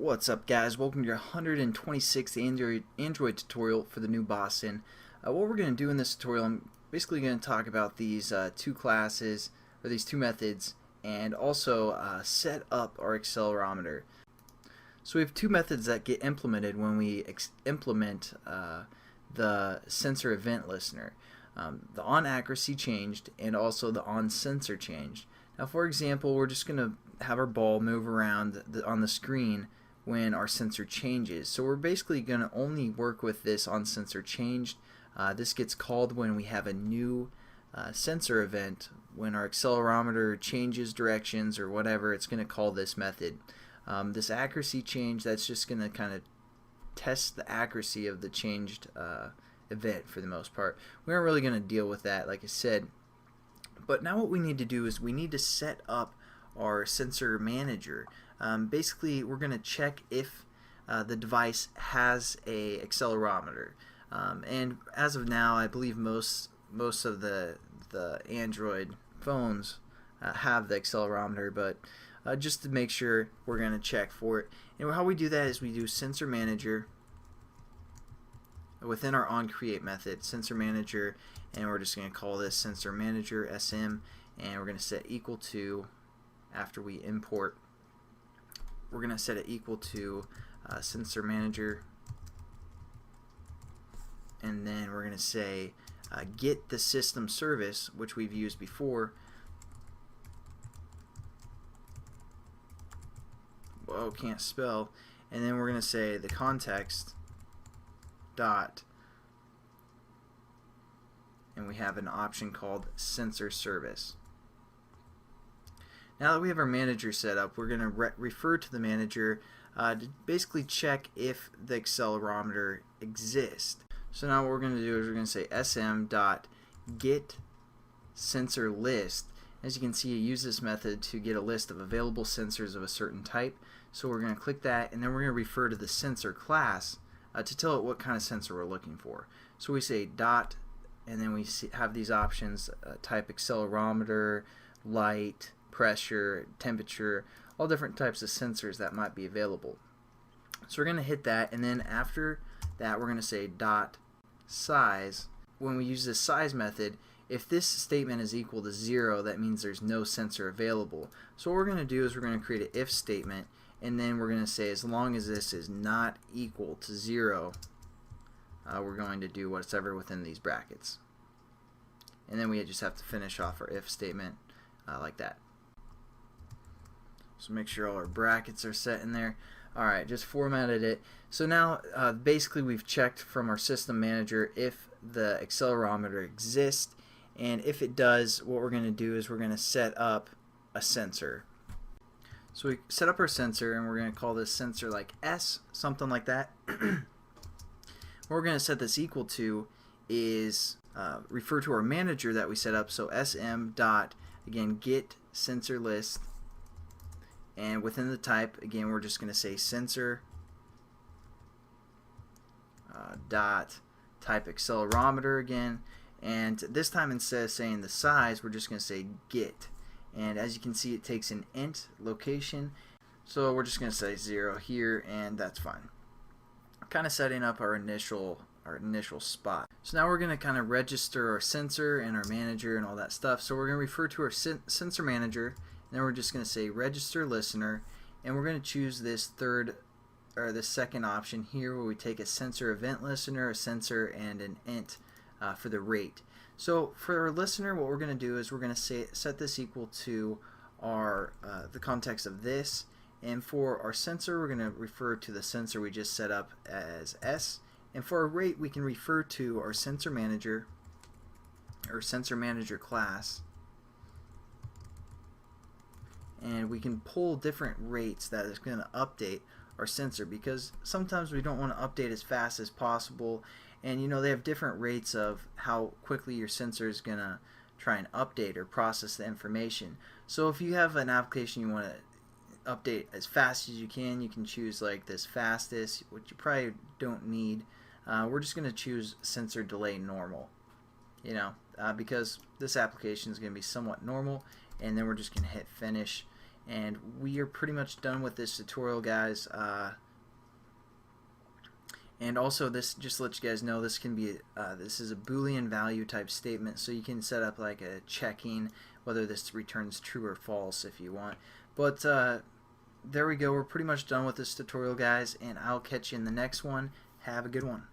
What's up, guys? Welcome to your 126th Android tutorial for the new Boston. What we're going to do in this tutorial, I'm basically going to talk about these two classes, or these two methods, and also set up our accelerometer. So we have two methods that get implemented when we implement the sensor event listener. The on accuracy changed and also the on sensor changed. Now, for example, we're just going to have our ball move around on the screen when our sensor changes. So we're basically going to only work with this on sensor changed. This gets called when we have a new sensor event. When our accelerometer changes directions or whatever, it's going to call this method. This accuracy change, that's just going to kind of test the accuracy of the changed event for the most part. We aren't really going to deal with that, like I said. But now what we need to do is we need to set up our sensor manager. Basically, we're going to check if the device has a accelerometer. And as of now, I believe most of the Android phones have the accelerometer, but just to make sure, we're going to check for it. And how we do that is we do sensor manager within our onCreate method, sensor manager, and we're just going to call this sensor manager SM, and we're going to set equal to, after we import, we're going to set it equal to sensor manager, and then we're going to say get the system service, which we've used before. Whoa, can't spell. And then we're going to say the context dot, and we have an option called sensor service. Now that we have our manager set up, we're going to refer to the manager to basically check if the accelerometer exists. So now what we're going to do is we're going to say sm.getSensorList. As you can see, you use this method to get a list of available sensors of a certain type. So we're going to click that, and then we're going to refer to the sensor class to tell it what kind of sensor we're looking for. So we say dot, and then we have these options, type accelerometer, light, pressure, temperature, all different types of sensors that might be available. So we're going to hit that, and then after that we're going to say dot size. When we use this size method, if this statement is equal to 0, that means there's no sensor available. So what we're going to do is we're going to create an if statement, and then we're going to say as long as this is not equal to 0, we're going to do whatever within these brackets. And then we just have to finish off our if statement like that. So make sure all our brackets are set in there. Alright, just formatted it. So now basically we've checked from our system manager if the accelerometer exists, and if it does, what we're going to do is we're going to set up a sensor. So we set up our sensor, and we're going to call this sensor like S, something like that. What we're going to set this equal to is refer to our manager that we set up, so sm dot, again, get sensor list, and within the type, again, we're just going to say sensor dot type accelerometer again, and this time instead of saying the size, we're just going to say get. And as you can see, it takes an int location, so we're just going to say 0 here, and that's fine. Kind of setting up our initial spot. So now we're going to kind of register our sensor and our manager and all that stuff. So we're going to refer to our sensor manager, and then we're just going to say register listener, and we're going to choose this this second option here, where we take a sensor event listener, a sensor, and an int for the rate. So for our listener, what we're going to do is we're going to set this equal to our the context of this, and for our sensor, we're going to refer to the sensor we just set up as S, and for our rate, we can refer to our sensor manager or sensor manager class, and we can pull different rates that is going to update our sensor, because sometimes we don't want to update as fast as possible, and you know, they have different rates of how quickly your sensor is going to try and update or process the information. So if you have an application you want to update as fast as you can choose like this fastest, which you probably don't need. We're just going to choose sensor delay normal, you know, because this application is going to be somewhat normal, and then we're just going to hit finish, And we are pretty much done with this tutorial, guys. And also, this, just to let you guys know, this can be this is a Boolean value type statement, so you can set up like a checking whether this returns true or false if you want. But there we go. We're pretty much done with this tutorial, guys, and I'll catch you in the next one. Have a good one.